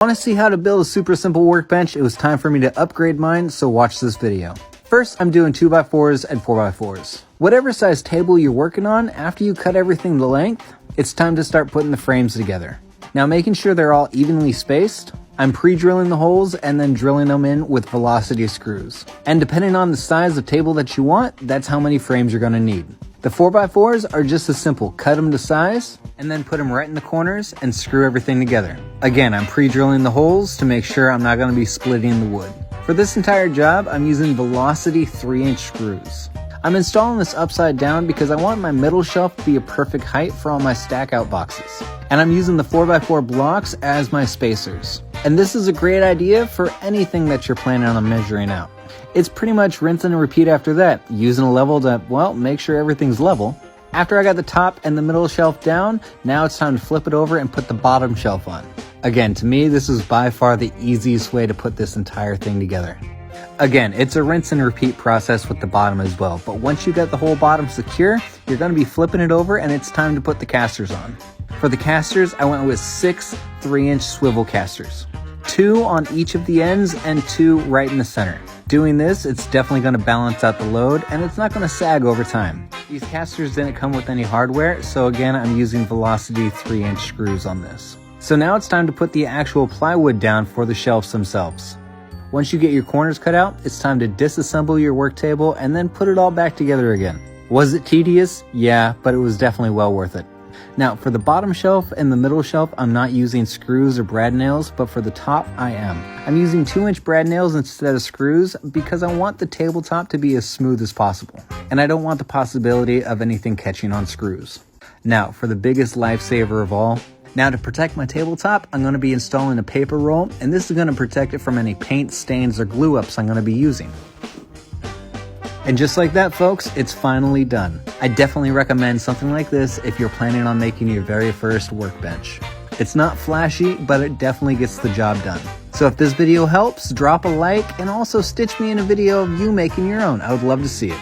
Want to see how to build a super simple workbench? It was time for me to upgrade mine, so watch this video. First, I'm doing 2x4s and 4x4s. Whatever size table you're working on, after you cut everything to length, it's time to start putting the frames together. Now, making sure they're all evenly spaced, I'm pre-drilling the holes and then drilling them in with velocity screws. And depending on the size of table that you want, that's how many frames you're gonna need. The 4x4s are just as simple. Cut them to size and then put them right in the corners and screw everything together. Again, I'm pre-drilling the holes to make sure I'm not gonna be splitting the wood. For this entire job, I'm using Velocity 3-inch screws. I'm installing this upside down because I want my middle shelf to be a perfect height for all my stack out boxes. And I'm using the 4x4 blocks as my spacers. And this is a great idea for anything that you're planning on measuring out. It's pretty much rinse and repeat after that, using a level to, well, make sure everything's level. After I got the top and the middle shelf down, now it's time to flip it over and put the bottom shelf on. Again, to me, this is by far the easiest way to put this entire thing together. Again, it's a rinse and repeat process with the bottom as well, but once you get the whole bottom secure, you're going to be flipping it over and it's time to put the casters on. For the casters, I went with 6 3-inch swivel casters. 2 on each of the ends and 2 right in the center. Doing this, it's definitely going to balance out the load and it's not going to sag over time. These casters didn't come with any hardware, so again, I'm using Velocity 3-inch screws on this. So now it's time to put the actual plywood down for the shelves themselves. Once you get your corners cut out, it's time to disassemble your work table and then put it all back together again. Was it tedious? Yeah, but it was definitely well worth it. Now, for the bottom shelf and the middle shelf, I'm not using screws or brad nails, but for the top, I am. I'm using 2-inch brad nails instead of screws because I want the tabletop to be as smooth as possible. And I don't want the possibility of anything catching on screws. Now, for the biggest lifesaver of all, now to protect my tabletop, I'm going to be installing a paper roll, and this is going to protect it from any paint, stains, or glue ups I'm going to be using. And just like that, folks, it's finally done. I definitely recommend something like this if you're planning on making your very first workbench. It's not flashy, but it definitely gets the job done. So if this video helps, drop a like and also stitch me in a video of you making your own. I would love to see it.